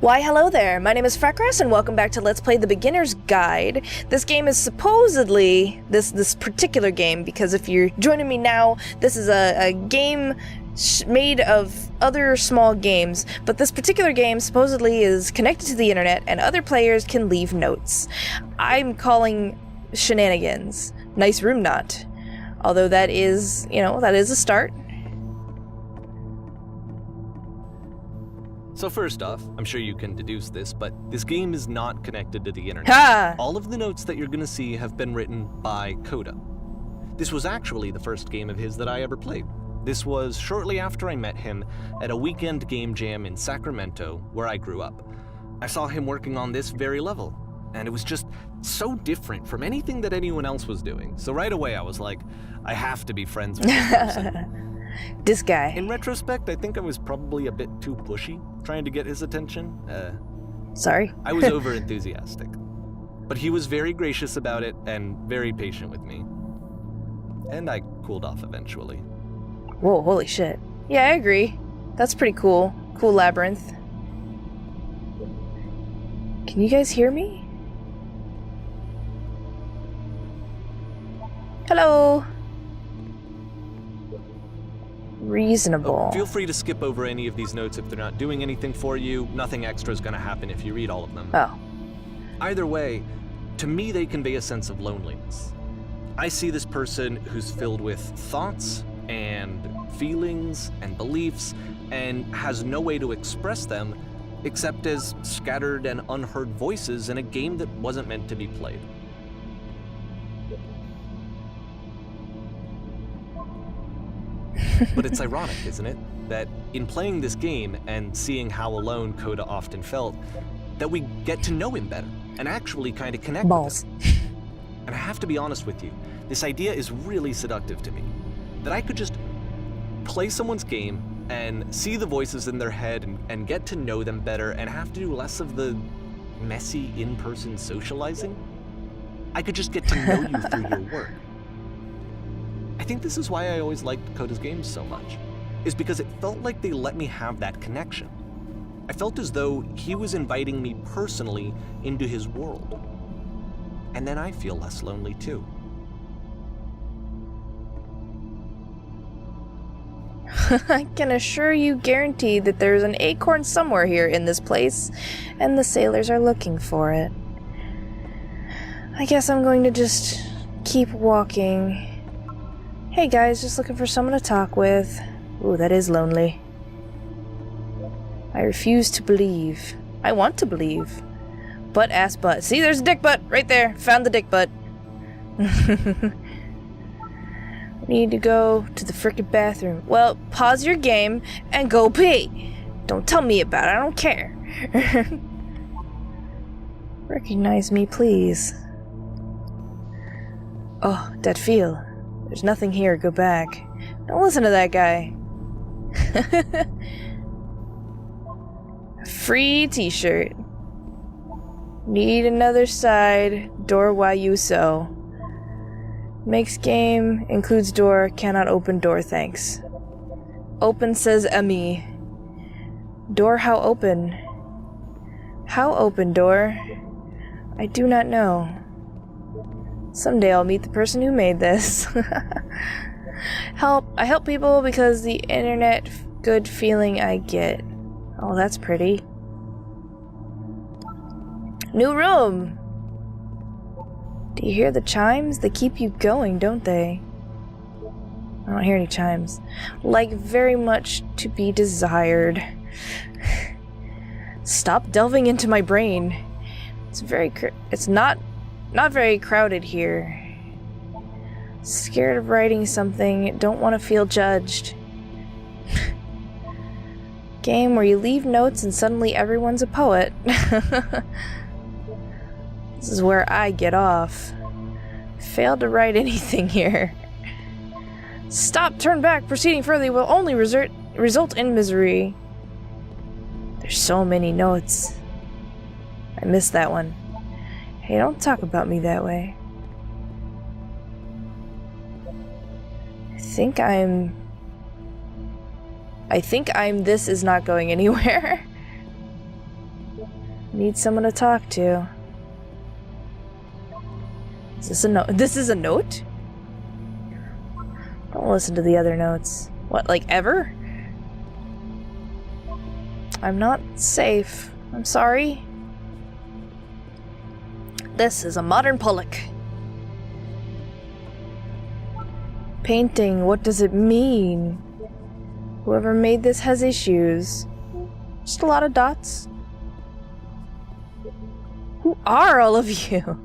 Why hello there, my name is Freckris and welcome back to Let's Play the Beginner's Guide. This game is supposedly, this particular game, because if you're joining me now, this is a game made of other small games, but this particular game supposedly is connected to the internet and other players can leave notes. I'm calling shenanigans. Nice room knot. Although that is, that is a start. So first off, I'm sure you can deduce this, but this game is not connected to the internet. Ha! All of the notes that you're gonna see have been written by Coda. This was actually the first game of his that I ever played. This was shortly after I met him at a weekend game jam in Sacramento, where I grew up. I saw him working on this very level, and it was just so different from anything that anyone else was doing. So right away I was like, I have to be friends with this person. This guy. In retrospect, I think I was probably a bit too pushy, trying to get his attention. Sorry. I was over-enthusiastic. But he was very gracious about it and very patient with me. And I cooled off eventually. Whoa, holy shit. Yeah, I agree. That's pretty cool. Cool labyrinth. Can you guys hear me? Hello. Reasonable. Feel free to skip over any of these notes if they're not doing anything for you. Nothing extra is going to happen if you read all of them. Oh. Either way, to me they convey a sense of loneliness. I see this person who's filled with thoughts and feelings and beliefs and has no way to express them except as scattered and unheard voices in a game that wasn't meant to be played. But it's ironic, isn't it, that in playing this game and seeing how alone Coda often felt, that we get to know him better and actually kind of connect with him. And I have to be honest with you, this idea is really seductive to me. That I could just play someone's game and see the voices in their head and get to know them better and have to do less of the messy in-person socializing. I could just get to know you through your work. I think this is why I always liked Coda's games so much, is because it felt like they let me have that connection. I felt as though he was inviting me personally into his world. And then I feel less lonely too. I can assure you guarantee that there's an acorn somewhere here in this place, and the sailors are looking for it. I guess I'm going to just keep walking. Hey guys, just looking for someone to talk with. Ooh, that is lonely. I refuse to believe. I want to believe. Butt ass butt. See, there's a dick butt right there. Found the dick butt. Need to go to the frickin' bathroom. Well, pause your game and go pee. Don't tell me about it. I don't care. Recognize me, please. Oh, that feel. There's nothing here. Go back. Don't listen to that guy. Free t-shirt. Need another side. Door why you so. Makes game. Includes door. Cannot open door, thanks. Open says Emmy. Door how open? How open door? I do not know. Someday I'll meet the person who made this. I help people because the internet good feeling I get. Oh, that's pretty. New room! Do you hear the chimes? They keep you going, don't they? I don't hear any chimes. Like very much to be desired. Stop delving into my brain. It's not very crowded here. Scared of writing something, don't want to feel judged. Game where you leave notes and suddenly everyone's a poet. This is where I get off. Failed to write anything here. Stop, turn back, proceeding further will only result in misery. There's so many notes. I missed that one. Hey, don't talk about me that way. I think I'm this is not going anywhere. Need someone to talk to. Is this a note? This is a note? Don't listen to the other notes. What, like ever? I'm not safe. I'm sorry. This is a modern Pollock. Painting, what does it mean? Whoever made this has issues. Just a lot of dots. Who are all of you?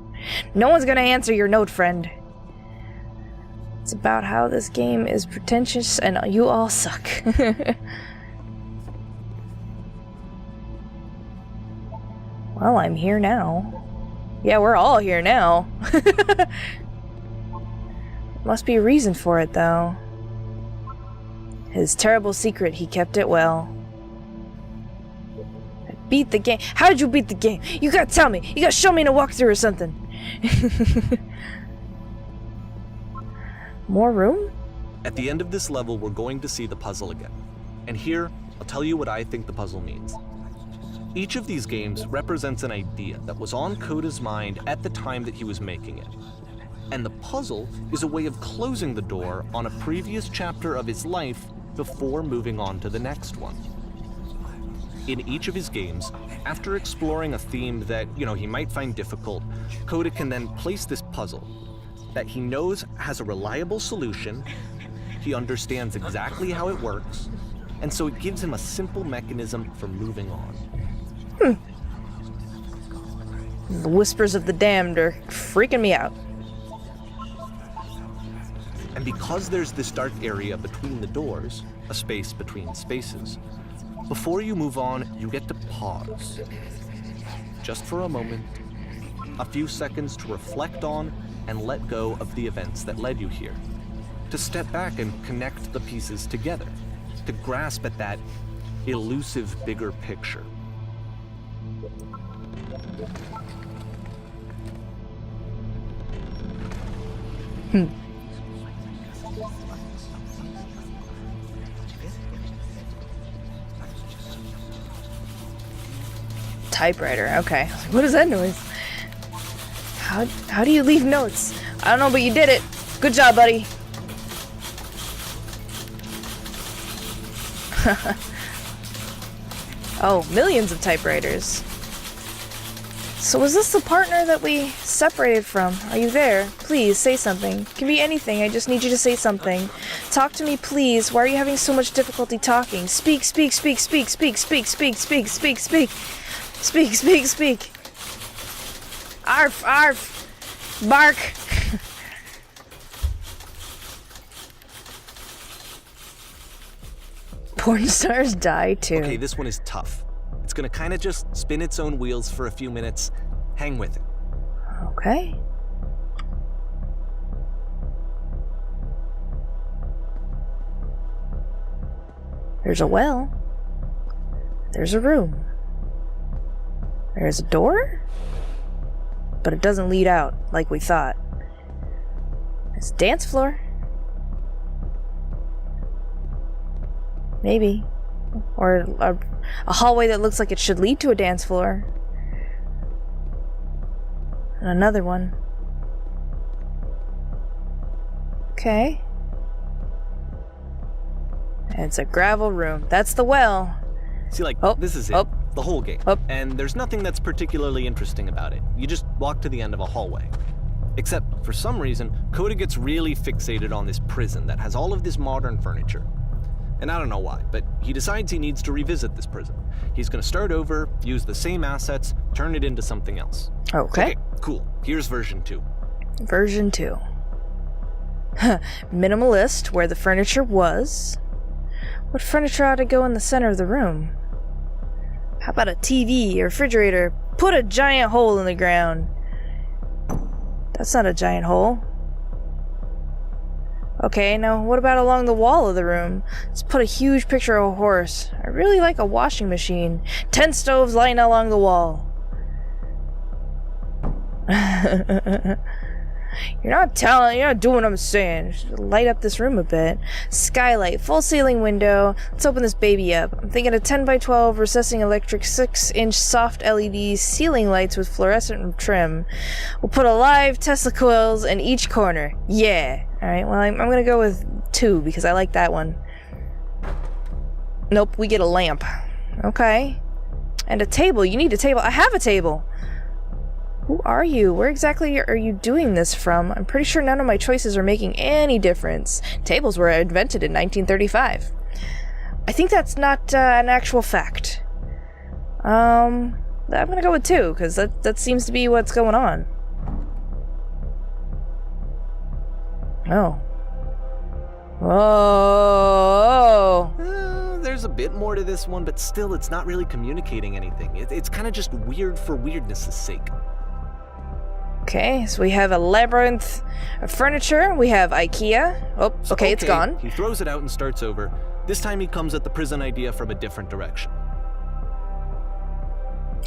No one's gonna answer your note, friend. It's about how this game is pretentious and you all suck. Well, I'm here now. Yeah, we're all here now. Must be a reason for it, though. His terrible secret, he kept it well. I beat the game. How did you beat the game? You gotta tell me. You gotta show me in a walkthrough or something. More room? At the end of this level, we're going to see the puzzle again. And here, I'll tell you what I think the puzzle means. Each of these games represents an idea that was on Coda's mind at the time that he was making it. And the puzzle is a way of closing the door on a previous chapter of his life before moving on to the next one. In each of his games, after exploring a theme that, he might find difficult, Coda can then place this puzzle that he knows has a reliable solution, he understands exactly how it works, and so it gives him a simple mechanism for moving on. The whispers of the damned are freaking me out. And because there's this dark area between the doors, a space between spaces, before you move on, you get to pause. Just for a moment, a few seconds to reflect on and let go of the events that led you here. To step back and connect the pieces together. To grasp at that elusive bigger picture. Typewriter, okay. What is that noise? How do you leave notes? I don't know, but you did it. Good job, buddy. Oh, millions of typewriters. So was this the partner that we separated from? Are you there? Please, say something. It can be anything, I just need you to say something. Talk to me, please. Why are you having so much difficulty talking? Speak, speak, speak, speak, speak, speak, speak, speak, speak, speak. Speak, speak, speak. Arf, arf. Bark. Porn stars die too. Okay, this one is tough. It's gonna kind of just spin its own wheels for a few minutes. Hang with it. Okay. There's a well. There's a room. There's a door? But it doesn't lead out like we thought. It's a dance floor. Maybe. Or a hallway that looks like it should lead to a dance floor. And another one. Okay. And it's a gravel room. That's the well. See, this is it. Oh. The whole game. Oh. And there's nothing that's particularly interesting about it. You just walk to the end of a hallway. Except, for some reason, Coda gets really fixated on this prison that has all of this modern furniture. And I don't know why, but he decides he needs to revisit this prison. He's gonna start over, use the same assets, turn it into something else. Okay. Cool. Here's version 2. Version 2. Minimalist, where the furniture was. What furniture ought to go in the center of the room? How about a TV, a refrigerator? Put a giant hole in the ground. That's not a giant hole. Okay, now what about along the wall of the room? Let's put a huge picture of a horse. I really like a washing machine. 10 stoves lying along the wall. You're not doing what I'm saying. Just light up this room a bit. Skylight, full ceiling window. Let's open this baby up. I'm thinking a 10 by 12 recessing electric 6-inch soft LED ceiling lights with fluorescent trim. We'll put a live Tesla coils in each corner. Yeah. Alright, well, I'm gonna go with 2 because I like that one. Nope, we get a lamp. Okay. And a table. You need a table. I have a table. Who are you? Where exactly are you doing this from? I'm pretty sure none of my choices are making any difference. Tables were invented in 1935. I think that's not an actual fact. I'm gonna go with 2, because that seems to be what's going on. Oh. Whoa. There's a bit more to this one, but still, it's not really communicating anything. It's kind of just weird for weirdness' sake. Okay, so we have a labyrinth of furniture. We have IKEA. Oh, okay, it's gone. He throws it out and starts over. This time he comes at the prison idea from a different direction.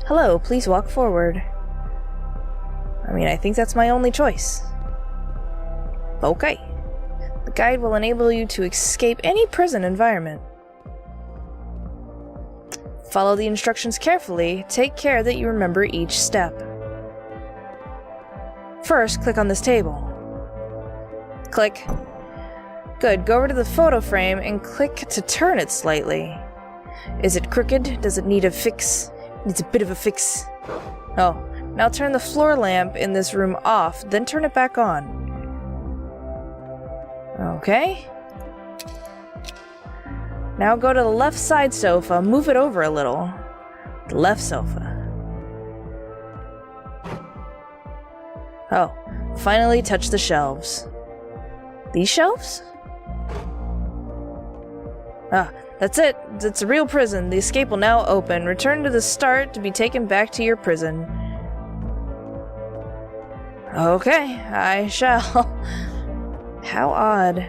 Hello, please walk forward. I mean, I think that's my only choice. Okay. The guide will enable you to escape any prison environment. Follow the instructions carefully. Take care that you remember each step. First, click on this table. Click. Good. Go over to the photo frame and click to turn it slightly. Is it crooked? Does it need a fix? Needs a bit of a fix. Oh. Now turn the floor lamp in this room off, then turn it back on. Okay. Now go to the left side sofa, move it over a little. The left sofa. Oh, finally touch the shelves. These shelves? Ah, that's it. It's a real prison. The escape will now open. Return to the start to be taken back to your prison. Okay, I shall. How odd.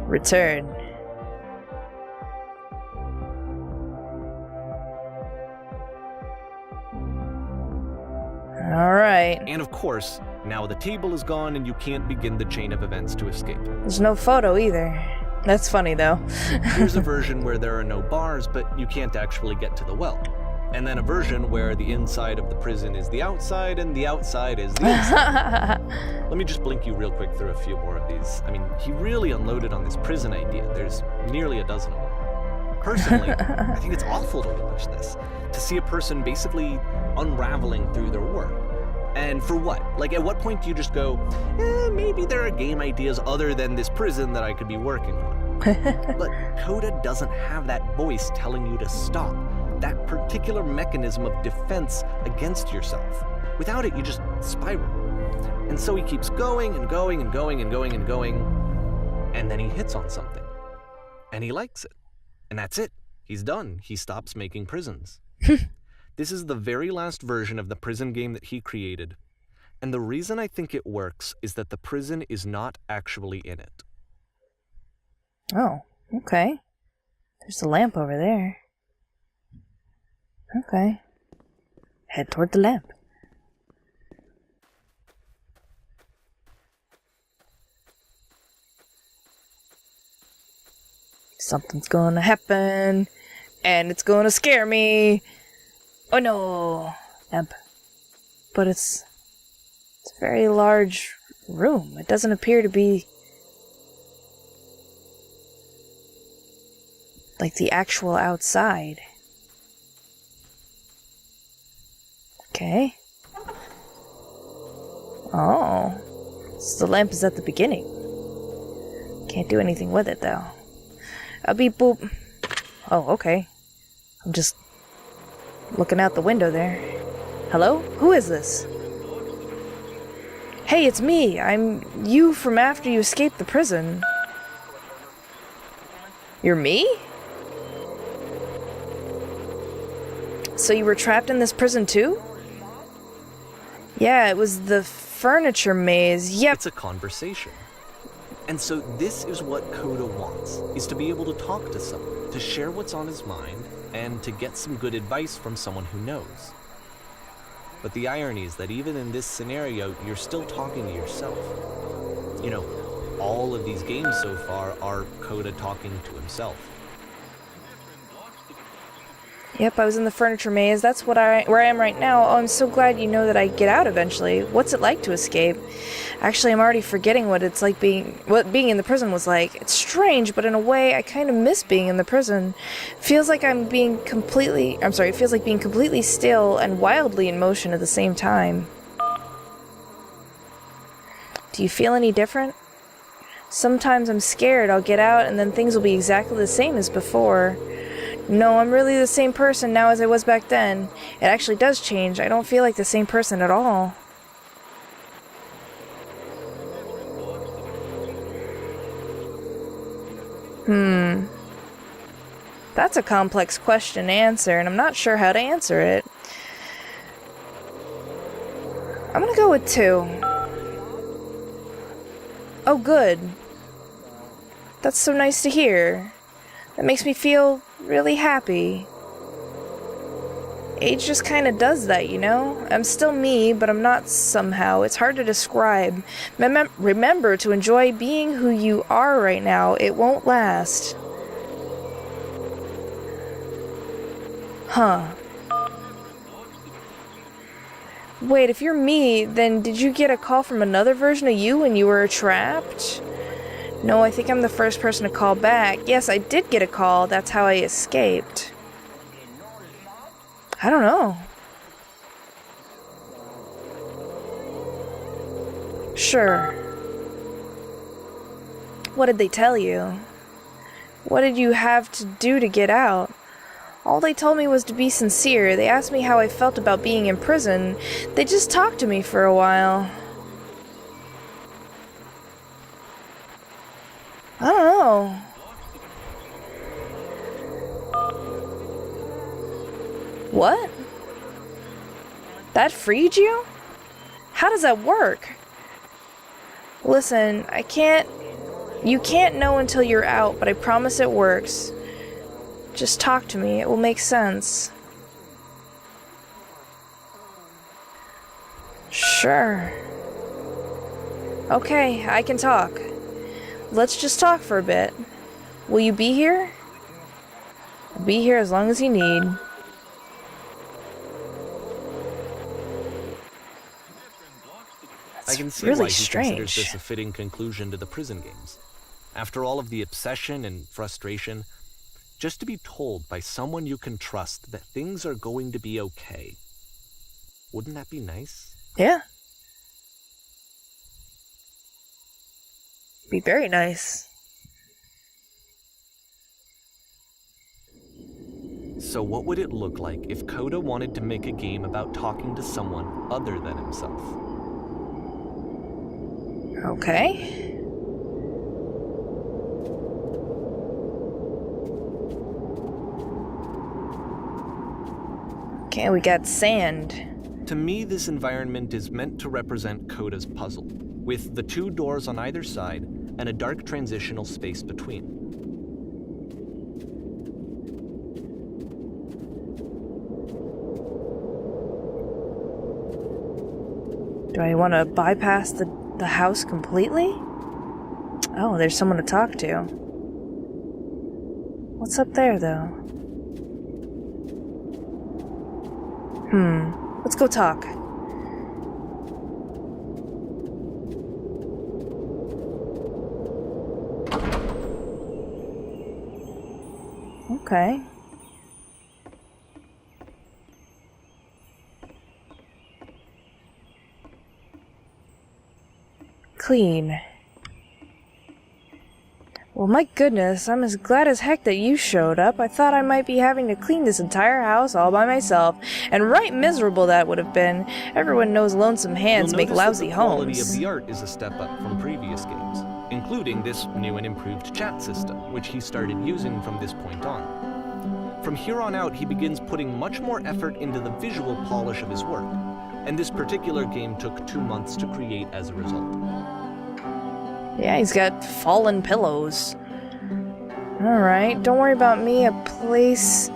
Return. Alright. And of course, now the table is gone and you can't begin the chain of events to escape. There's no photo either. That's funny though. Here's a version where there are no bars, but you can't actually get to the well. And then a version where the inside of the prison is the outside and the outside is the inside. Let me just blink you real quick through a few more of these. I mean, he really unloaded on this prison idea. There's nearly a dozen of them. Personally, I think it's awful to watch this. To see a person basically unraveling through their work. And for what? Like, at what point do you just go, maybe there are game ideas other than this prison that I could be working on? But Coda doesn't have that voice telling you to stop. That particular mechanism of defense against yourself. Without it, you just spiral. And so he keeps going and going and going and going and going, and then he hits on something. And he likes it. And that's it. He's done. He stops making prisons. This is the very last version of the prison game that he created. And the reason I think it works is that the prison is not actually in it. Oh, okay. There's a lamp over there. Okay. Head toward the lamp. Something's gonna happen, and it's gonna scare me. Oh no, lamp. But it's a very large room. It doesn't appear to be like the actual outside. Okay. Oh. So the lamp is at the beginning. Can't do anything with it, though. A beep boop. Oh, okay. I'm just looking out the window there. Hello? Who is this? Hey, it's me. I'm you from after you escaped the prison. You're me? So you were trapped in this prison too? Yeah, it was the furniture maze. Yep. It's a conversation. And so this is what Coda wants, is to be able to talk to someone, to share what's on his mind, and to get some good advice from someone who knows. But the irony is that even in this scenario, you're still talking to yourself. You know, all of these games so far are Coda talking to himself. Yep, I was in the furniture maze. That's where I am right now. Oh, I'm so glad you know that I get out eventually. What's it like to escape? Actually, I'm already forgetting what it's like what being in the prison was like. It's strange, but in a way, I kind of miss being in the prison. Feels like it feels like being completely still and wildly in motion at the same time. Do you feel any different? Sometimes I'm scared I'll get out and then things will be exactly the same as before. No, I'm really the same person now as I was back then. It actually does change. I don't feel like the same person at all. That's a complex question to answer, and I'm not sure how to answer it. I'm gonna go with 2. Oh, good. That's so nice to hear. That makes me feel really happy. Age just kind of does that, you know? I'm still me, but I'm not somehow. It's hard to describe. Remember to enjoy being who you are right now. It won't last. Huh. Wait, if you're me, then did you get a call from another version of you when you were trapped? No, I think I'm the first person to call back. Yes, I did get a call. That's how I escaped. I don't know. Sure. What did they tell you? What did you have to do to get out? All they told me was to be sincere. They asked me how I felt about being in prison. They just talked to me for a while. I don't know. What? That freed you? How does that work? Listen, you can't know until you're out, but I promise it works. Just talk to me, it will make sense. Sure. Okay, I can talk. Let's just talk for a bit. Will you be here? I'll be here as long as you need. I can see really why he strange. considers this a fitting conclusion to the prison games. After all of the obsession and frustration, just to be told by someone you can trust that things are going to be okay. Wouldn't that be nice? Yeah. Be very nice. So what would it look like if Coda wanted to make a game about talking to someone other than himself? Okay. Okay, we got sand. To me, this environment is meant to represent Coda's puzzle, with the 2 doors on either side and a dark transitional space between. Do I want to bypass the house completely? Oh, there's someone to talk to. What's up there, though? Let's go talk. Okay. Clean. Well, my goodness, I'm as glad as heck that you showed up. I thought I might be having to clean this entire house all by myself, and right miserable that would have been. Everyone knows lonesome hands make lousy homes. The quality of the art is a step up from previous games, including this new and improved chat system, which he started using from this point on. From here on out, he begins putting much more effort into the visual polish of his work, and this particular game took 2 months to create as a result. Yeah, he's got fallen pillows. Alright, don't worry about me. A place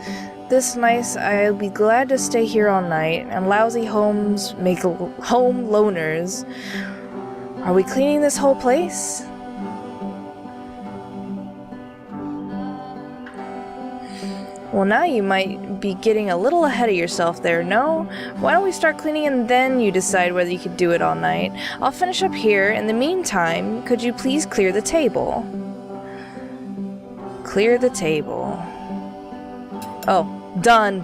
this nice, I'll be glad to stay here all night, and lousy homes make home loners. Are we cleaning this whole place? Well, now you might be getting a little ahead of yourself there, no? Why don't we start cleaning and then you decide whether you could do it all night? I'll finish up here. In the meantime, could you please clear the table? Clear the table. Oh, done.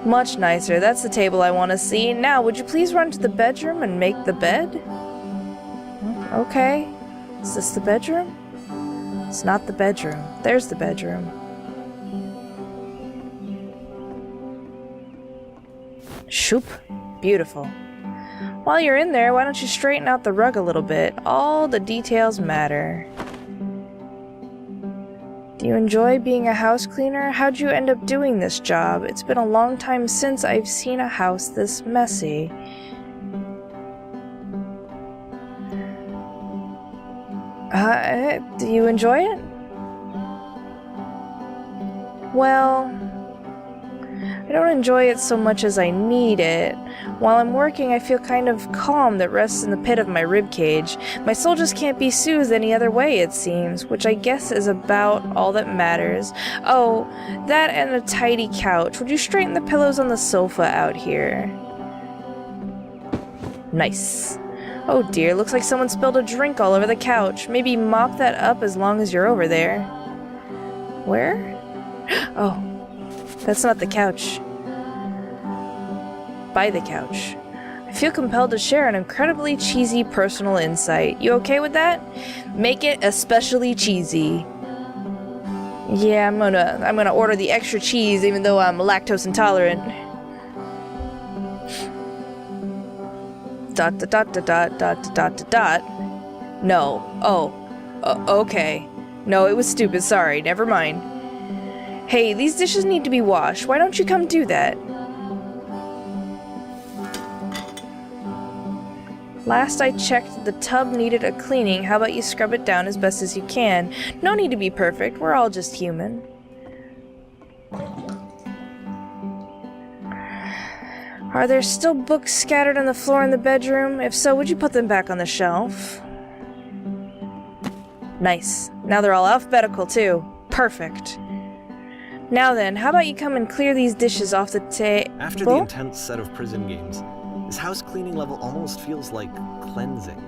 Much nicer. That's the table I want to see. Now, would you please run to the bedroom and make the bed? Okay. Is this the bedroom? It's not the bedroom. There's the bedroom. Shoop. Beautiful. While you're in there, why don't you straighten out the rug a little bit? All the details matter. Do you enjoy being a house cleaner? How'd you end up doing this job? It's been a long time since I've seen a house this messy. Do you enjoy it? Well, I don't enjoy it so much as I need it. While I'm working, I feel kind of calm that rests in the pit of my ribcage. My soul just can't be soothed any other way, it seems, which I guess is about all that matters. Oh, that and a tidy couch. Would you straighten the pillows on the sofa out here? Nice. Oh dear, looks like someone spilled a drink all over the couch. Maybe mop that up as long as you're over there. Where? Oh, that's not the couch. By the couch. I feel compelled to share an incredibly cheesy personal insight. You okay with that? Make it especially cheesy. Yeah, I'm gonna order the extra cheese even though I'm lactose intolerant. Dot dot dot dot dot dot dot dot. No. Oh. Okay. No, it was stupid. Sorry. Never mind. Hey, these dishes need to be washed. Why don't you come do that? Last I checked, the tub needed a cleaning. How about you scrub it down as best as you can? No need to be perfect. We're all just human. Are there still books scattered on the floor in the bedroom? If so, would you put them back on the shelf? Nice. Now they're all alphabetical, too. Perfect. Now then, how about you come and clear these dishes off the table? After the intense set of prison games, this house cleaning level almost feels like cleansing.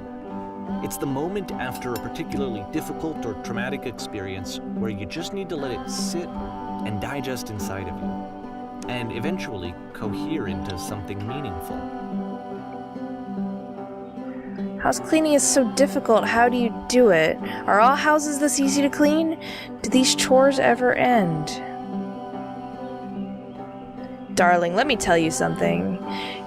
It's the moment after a particularly difficult or traumatic experience where you just need to let it sit and digest inside of you, and eventually cohere into something meaningful. House cleaning is so difficult. How do you do it? Are all houses this easy to clean? Do these chores ever end? Darling, let me tell you something.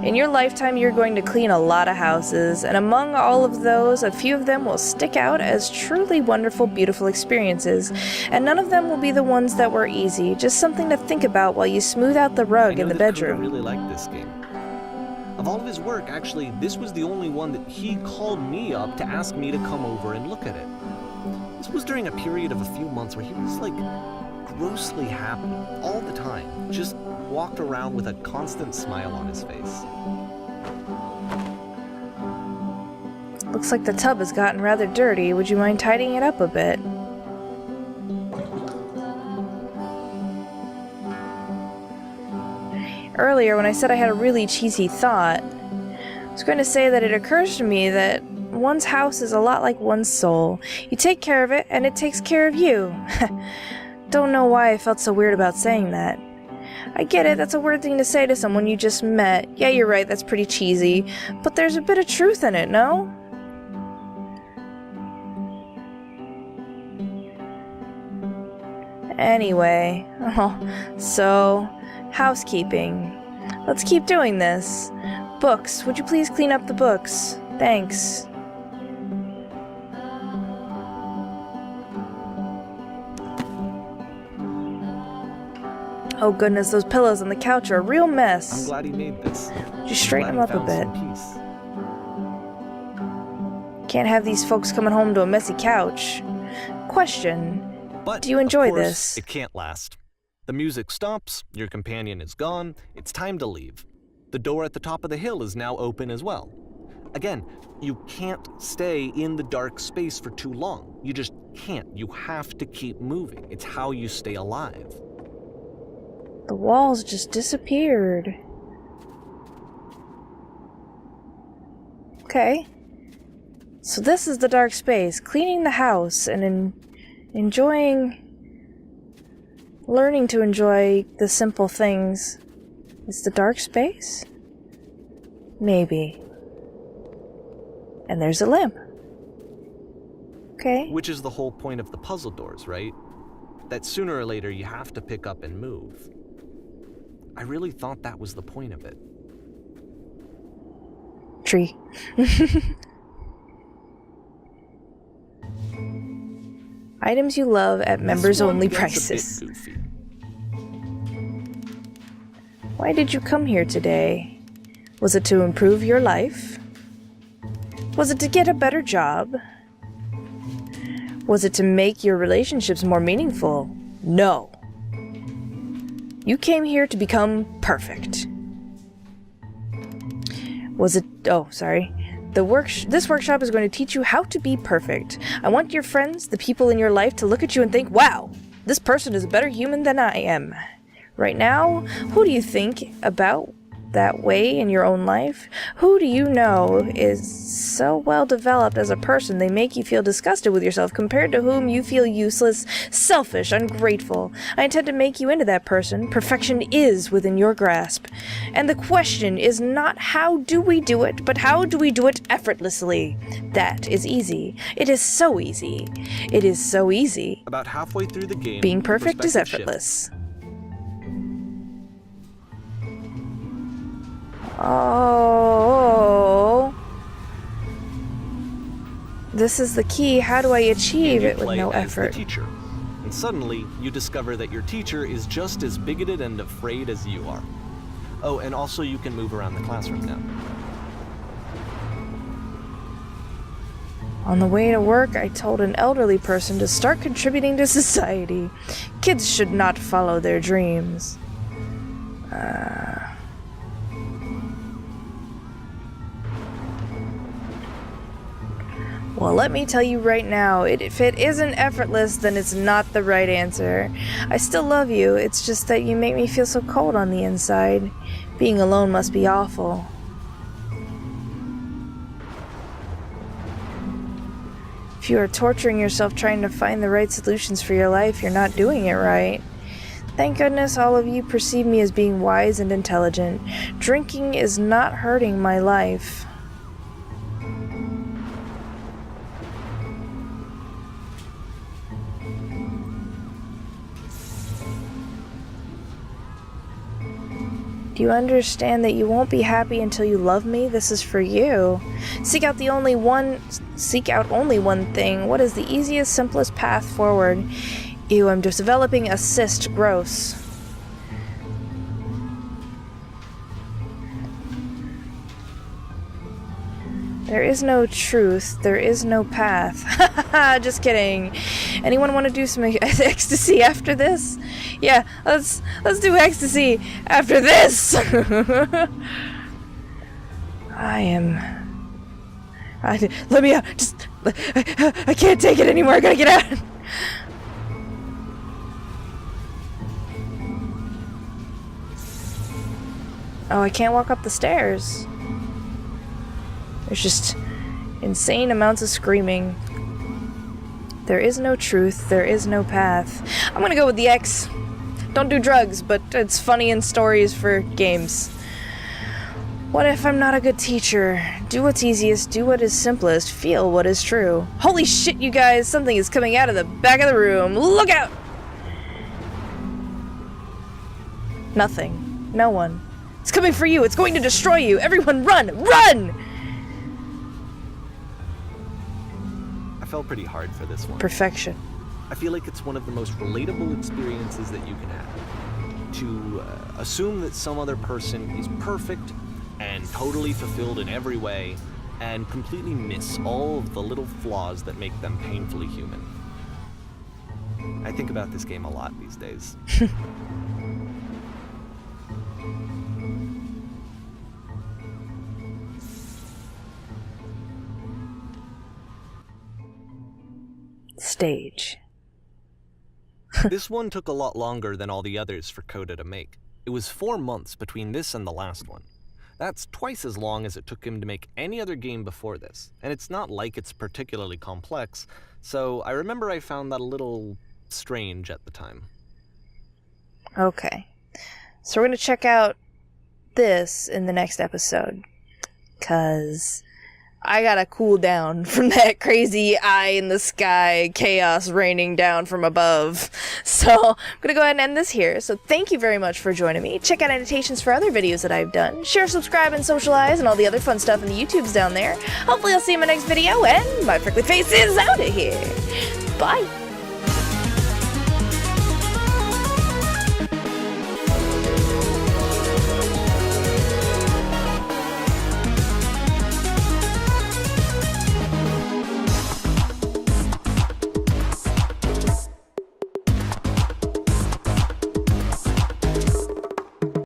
In your lifetime, you're going to clean a lot of houses, and among all of those, a few of them will stick out as truly wonderful, beautiful experiences, and none of them will be the ones that were easy. Just something to think about while you smooth out the rug in the bedroom. I really liked this game. Of all of his work, actually, this was the only one that he called me up to ask me to come over and look at it. This was during a period of a few months where he was, like, grossly happy all the time. Just walked around with a constant smile on his face. Looks like the tub has gotten rather dirty. Would you mind tidying it up a bit? Earlier, when I said I had a really cheesy thought, I was going to say that it occurs to me that one's house is a lot like one's soul. You take care of it, and it takes care of you. Don't know why I felt so weird about saying that. I get it, that's a weird thing to say to someone you just met. Yeah, you're right, that's pretty cheesy. But there's a bit of truth in it, no? Anyway, so, housekeeping. Let's keep doing this. Books, would you please clean up the books? Thanks. Oh goodness, those pillows on the couch are a real mess. I'm glad he made this. Would you straighten them up a bit? Can't have these folks coming home to a messy couch. Question. But do you enjoy of course, this? It can't last. The music stops, your companion is gone, it's time to leave. The door at the top of the hill is now open as well. Again, you can't stay in the dark space for too long. You just can't. You have to keep moving. It's how you stay alive. The walls just disappeared. Okay. So this is the dark space. Cleaning the house and learning to enjoy the simple things. Is the dark space? Maybe. And there's a lamp. Okay. Which is the whole point of the puzzle doors, right? That sooner or later you have to pick up and move. I really thought that was the point of it. Tree. Items you love at members-only prices. A bit goofy. Why did you come here today? Was it to improve your life? Was it to get a better job? Was it to make your relationships more meaningful? No. You came here to become perfect. Was it... Oh, sorry. This workshop is going to teach you how to be perfect. I want your friends, the people in your life, to look at you and think, wow, this person is a better human than I am. Right now, who do you think about that way in your own life? Who do you know is so well developed as a person they make you feel disgusted with yourself, compared to whom you feel useless, selfish, ungrateful? I intend to make you into that person. Perfection is within your grasp. And the question is not how do we do it, but how do we do it effortlessly? That is easy. It is so easy. It is so easy. About halfway through the game, Being perfect is perspective effortless. Oh, this is the key. How do I achieve it with no effort? The teacher, and suddenly you discover that your teacher is just as bigoted and afraid as you are. Oh, and also you can move around the classroom now. On the way to work, I told an elderly person to start contributing to society. Kids should not follow their dreams. Well, let me tell you right now, if it isn't effortless, then it's not the right answer. I still love you, it's just that you make me feel so cold on the inside. Being alone must be awful. If you are torturing yourself trying to find the right solutions for your life, you're not doing it right. Thank goodness all of you perceive me as being wise and intelligent. Drinking is not hurting my life. Do you understand that you won't be happy until you love me? This is for you. Seek out only one thing. What is the easiest, simplest path forward? Ew, I'm just developing a cyst. Gross. There is no truth. There is no path. Just kidding. Anyone want to do some ecstasy after this? Yeah, let's do ecstasy after this. Let me out. I can't take it anymore. I gotta get out. Oh, I can't walk up the stairs. There's just insane amounts of screaming. There is no truth. There is no path. I'm gonna go with the X. Don't do drugs, but it's funny in stories for games. What if I'm not a good teacher? Do what's easiest, do what is simplest, feel what is true. Holy shit, you guys! Something is coming out of the back of the room. Look out! Nothing. No one. It's coming for you. It's going to destroy you. Everyone run! Run! I fell pretty hard for this one. Perfection. I feel like it's one of the most relatable experiences that you can have. To assume that some other person is perfect and totally fulfilled in every way, and completely miss all of the little flaws that make them painfully human. I think about this game a lot these days. Stage. This one took a lot longer than all the others for Coda to make. It was 4 months between this and the last one. That's twice as long as it took him to make any other game before this, and it's not like it's particularly complex, so I remember I found that a little strange at the time. Okay. So we're going to check out this in the next episode, because I gotta cool down from that crazy eye in the sky chaos raining down from above. So I'm gonna go ahead and end this here. So thank you very much for joining me. Check out annotations for other videos that I've done. Share, subscribe, and socialize, and all the other fun stuff in the YouTubes down there. Hopefully I'll see you in my next video, and my prickly face is out of here. Bye!